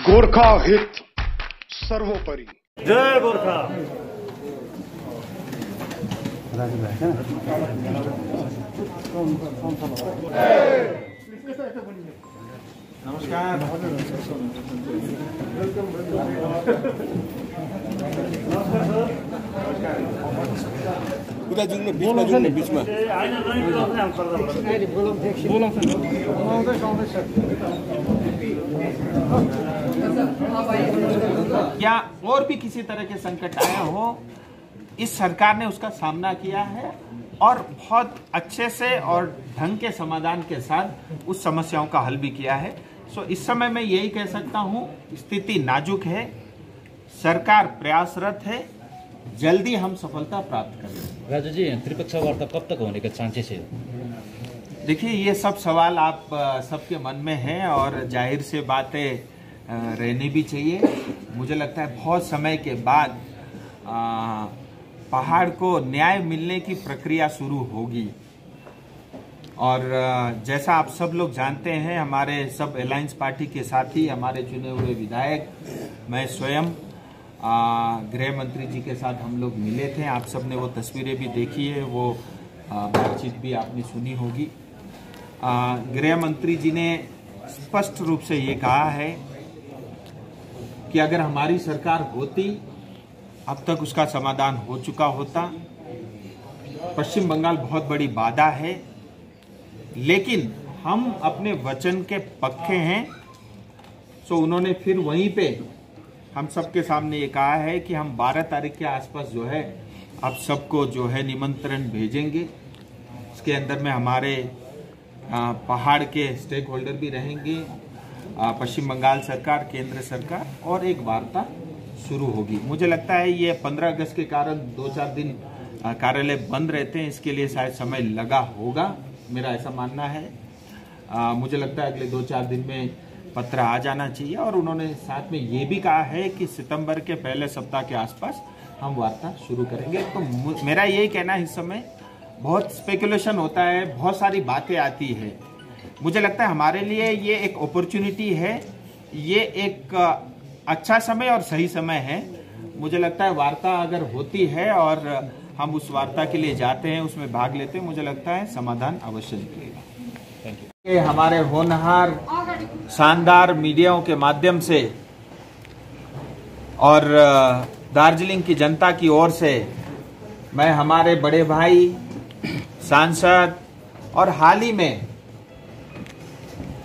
गोरखा हित सर्वोपरि। जय गोरखा। नमस्कार। उता जुन बीचमा या और भी किसी तरह के संकट आया हो, इस सरकार ने उसका सामना किया है और बहुत अच्छे से और ढंग के समाधान के साथ उस समस्याओं का हल भी किया है। सो इस समय मैं यही कह सकता हूँ, स्थिति नाजुक है, सरकार प्रयासरत है, जल्दी हम सफलता प्राप्त करें। राजू जी, त्रिपक्षीय वार्ता कब तक होने के चांसेस है? देखिए, ये सब सवाल आप सबके मन में हैं और जाहिर से बातें रहनी भी चाहिए। मुझे लगता है बहुत समय के बाद पहाड़ को न्याय मिलने की प्रक्रिया शुरू होगी और जैसा आप सब लोग जानते हैं, हमारे सब अलायंस पार्टी के साथी, हमारे चुने हुए विधायक, मैं स्वयं गृह मंत्री जी के साथ हम लोग मिले थे। आप सब ने वो तस्वीरें भी देखी है, वो बातचीत भी आपने सुनी होगी। गृह मंत्री जी ने स्पष्ट रूप से ये कहा है कि अगर हमारी सरकार होती, अब तक उसका समाधान हो चुका होता। पश्चिम बंगाल बहुत बड़ी बाधा है, लेकिन हम अपने वचन के पक्के हैं। सो उन्होंने फिर वहीं पे हम सबके सामने ये कहा है कि हम 12 तारीख के आसपास जो है आप सबको जो है निमंत्रण भेजेंगे। इसके अंदर में हमारे पहाड़ के स्टेक होल्डर भी रहेंगे, पश्चिम बंगाल सरकार, केंद्र सरकार, और एक वार्ता शुरू होगी। मुझे लगता है ये 15 अगस्त के कारण 2-4 दिन कार्यालय बंद रहते हैं, इसके लिए शायद समय लगा होगा, मेरा ऐसा मानना है। मुझे लगता है अगले 2-4 दिन में पत्र आ जाना चाहिए और उन्होंने साथ में ये भी कहा है कि सितंबर के पहले सप्ताह के आसपास हम वार्ता शुरू करेंगे। तो मेरा यही कहना है, इस समय बहुत स्पेकुलेशन होता है, बहुत सारी बातें आती है। मुझे लगता है हमारे लिए ये एक अपॉर्चुनिटी है, ये एक अच्छा समय और सही समय है। मुझे लगता है वार्ता अगर होती है और हम उस वार्ता के लिए जाते हैं, उसमें भाग लेते हैं, मुझे लगता है समाधान अवश्य निकलेगा। ये हमारे होनहार शानदार मीडियाओं के माध्यम से और दार्जिलिंग की जनता की ओर से मैं हमारे बड़े भाई सांसद और हाल ही में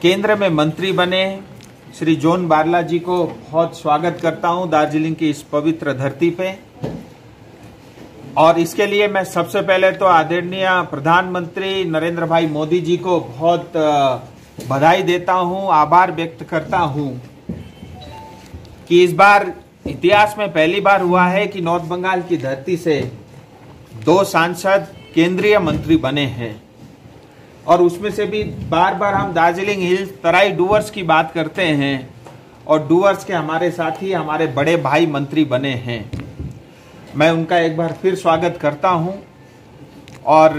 केंद्र में मंत्री बने श्री जॉन बारला जी को बहुत स्वागत करता हूं दार्जिलिंग की इस पवित्र धरती पे। और इसके लिए मैं सबसे पहले तो आदरणीय प्रधानमंत्री नरेंद्र भाई मोदी जी को बहुत बधाई देता हूं, आभार व्यक्त करता हूं कि इस बार इतिहास में पहली बार हुआ है कि नॉर्थ बंगाल की धरती से 2 सांसद केंद्रीय मंत्री बने हैं। और उसमें से भी बार बार हम दार्जिलिंग हिल्स तराई डूवर्स की बात करते हैं और डूवर्स के हमारे साथी, हमारे बड़े भाई मंत्री बने हैं। मैं उनका एक बार फिर स्वागत करता हूं। और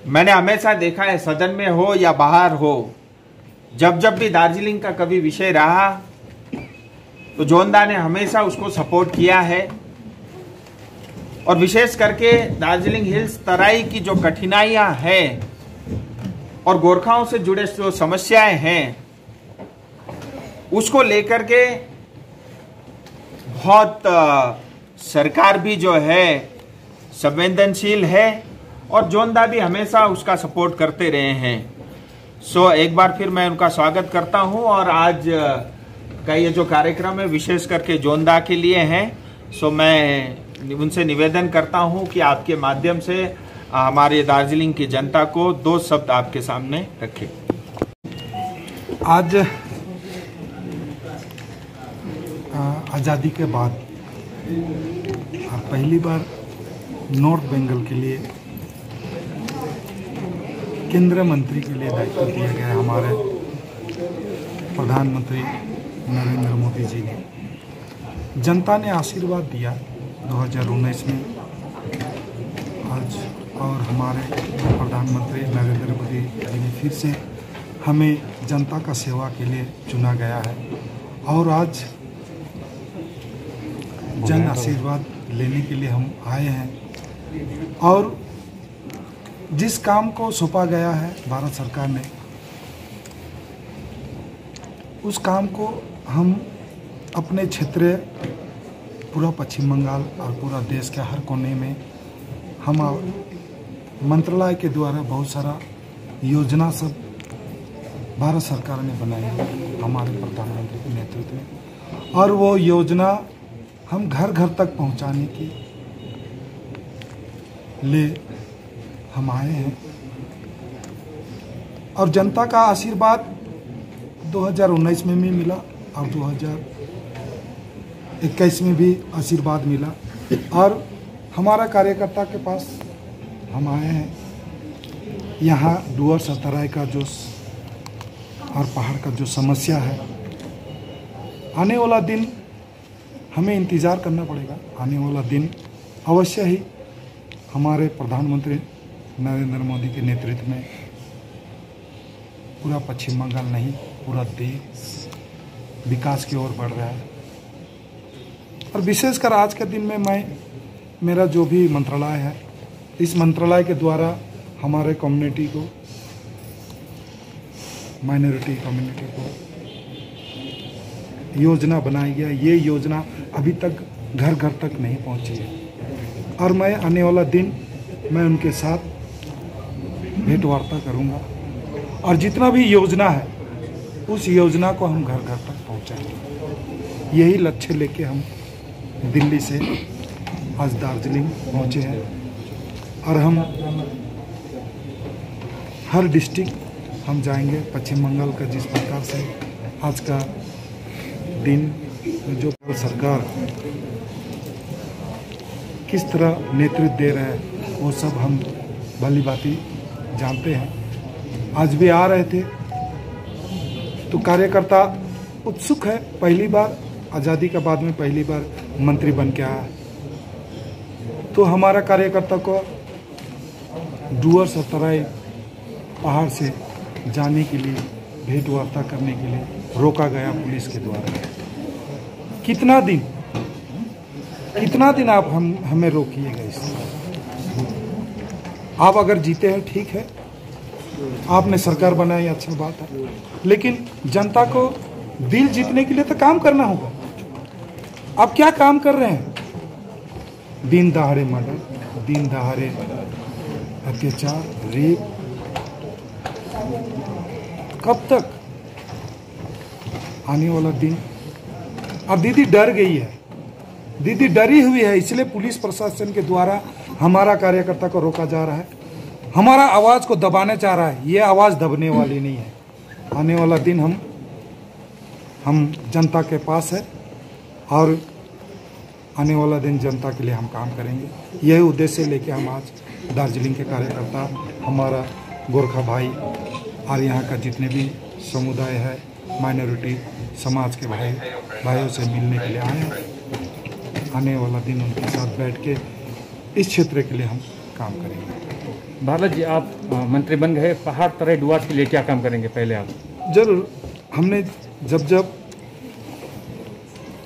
मैंने हमेशा देखा है, सदन में हो या बाहर हो, जब जब भी दार्जिलिंग का कभी विषय रहा तो जोनदा ने हमेशा उसको सपोर्ट किया है। और विशेष करके दार्जिलिंग हिल्स तराई की जो कठिनाइयां हैं और गोरखाओं से जुड़े जो समस्याएं हैं, उसको लेकर के बहुत सरकार भी जो है संवेदनशील है और जोनदा भी हमेशा उसका सपोर्ट करते रहे हैं। सो एक बार फिर मैं उनका स्वागत करता हूं। और आज का ये जो कार्यक्रम है विशेष करके जोनदा के लिए है। सो मैं उनसे निवेदन करता हूं कि आपके माध्यम से हमारे दार्जिलिंग की जनता को 2 शब्द आपके सामने रखें। आज आज़ादी के बाद पहली बार नॉर्थ बंगाल के लिए केंद्रीय मंत्री के लिए दायित्व दिया गया है हमारे प्रधानमंत्री नरेंद्र मोदी जी ने। जनता ने आशीर्वाद दिया 2019 में आज, और हमारे प्रधानमंत्री नरेंद्र मोदी जी ने फिर से हमें जनता का सेवा के लिए चुना गया है और आज जन आशीर्वाद लेने के लिए हम आए हैं। और जिस काम को सौंपा गया है भारत सरकार ने, उस काम को हम अपने क्षेत्र, पूरा पश्चिम बंगाल और पूरा देश के हर कोने में हम मंत्रालय के द्वारा बहुत सारा योजना सब भारत सरकार ने बनाई है हमारे प्रधानमंत्री के नेतृत्व में, और वो योजना हम घर घर तक पहुंचाने के लिए हम आए हैं। और जनता का आशीर्वाद 2019 में भी मिला और 2021 में भी आशीर्वाद मिला, और हमारा कार्यकर्ता के पास हम आए हैं। यहाँ डुअर सतराय का जो और पहाड़ का जो समस्या है, आने वाला दिन हमें इंतज़ार करना पड़ेगा। आने वाला दिन अवश्य ही हमारे प्रधानमंत्री नरेंद्र मोदी के नेतृत्व में पूरा पश्चिम बंगाल नहीं, पूरा देश विकास की ओर बढ़ रहा है। और विशेषकर आज के दिन में मेरा जो भी मंत्रालय है, इस मंत्रालय के द्वारा हमारे कम्युनिटी को, माइनॉरिटी कम्युनिटी को योजना बनाई गया। ये योजना अभी तक घर घर तक नहीं पहुंची है, और मैं आने वाला दिन मैं उनके साथ भेंट वार्ता करूंगा, और जितना भी योजना है उस योजना को हम घर घर तक पहुंचाएंगे। यही लक्ष्य लेके हम दिल्ली से आज दार्जिलिंग पहुंचे हैं, और हम हर डिस्ट्रिक्ट हम जाएंगे। पश्चिम बंगाल का जिस प्रकार से आज का दिन जो सरकार किस तरह नेतृत्व दे रहा है, वो सब हम भली भांति जानते हैं। आज भी आ रहे थे तो कार्यकर्ता उत्सुक है, पहली बार आज़ादी के बाद में पहली बार मंत्री बन के आया, तो हमारा कार्यकर्ता को डुअर सतराय पहाड़ से जाने के लिए, भेंट वार्ता करने के लिए रोका गया पुलिस के द्वारा। कितना दिन आप हमें रोकिएगा इससे? आप अगर जीते हैं ठीक है, आपने सरकार बनाई, अच्छा बात है, लेकिन जनता को दिल जीतने के लिए तो काम करना होगा। आप क्या काम कर रहे हैं? दिन दहाड़े मर्डर, दिन दहाड़े अत्याचार, रेप, कब तक? आने वाला दिन। और दीदी डर गई है, दीदी डरी हुई है, इसलिए पुलिस प्रशासन के द्वारा हमारा कार्यकर्ता को रोका जा रहा है, हमारा आवाज़ को दबाने चाह रहा है। ये आवाज़ दबने वाली नहीं है। आने वाला दिन हम जनता के पास है, और आने वाला दिन जनता के लिए हम काम करेंगे। यही उद्देश्य लेके हम आज दार्जिलिंग के कार्यकर्ता, हमारा गोरखा भाई और यहाँ का जितने भी समुदाय है, माइनॉरिटी समाज के भाइयों से मिलने के लिए आए हैं। आने वाला दिन उनके साथ बैठ के इस क्षेत्र के लिए हम काम करेंगे। भारत जी, आप मंत्री बन गए, पहाड़ तराई डुअर के लिए क्या काम करेंगे पहले आप? जरूर। हमने जब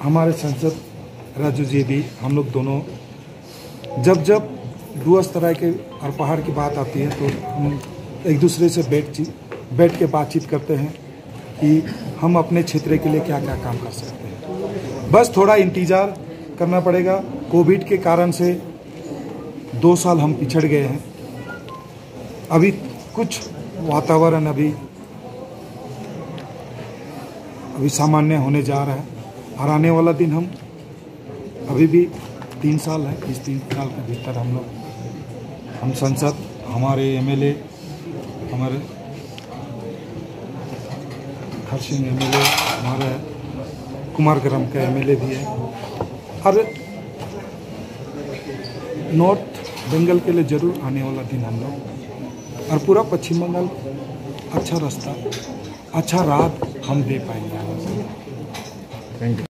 हमारे सांसद राजू जी भी, हम लोग दोनों जब डुअर तराई के और पहाड़ की बात आती है तो हम एक दूसरे से बैठ के बातचीत करते हैं कि हम अपने क्षेत्र के लिए क्या क्या काम कर सकते हैं। बस थोड़ा इंतज़ार करना पड़ेगा। कोविड के कारण से 2 साल हम पिछड़ गए हैं। अभी कुछ वातावरण अभी सामान्य होने जा रहा है, और आने वाला दिन हम अभी भी 3 साल है, इस 3 साल के भीतर हम संसद, हमारे एमएलए, हमारे हरसिंह एमएलए, हमारे कुमारग्राम का एमएलए भी है, और नॉर्थ बंगाल के लिए जरूर आने वाला दिन हम लोग, और पूरा पश्चिम बंगाल अच्छा रास्ता, अच्छा राह हम दे पाएंगे। Thank you.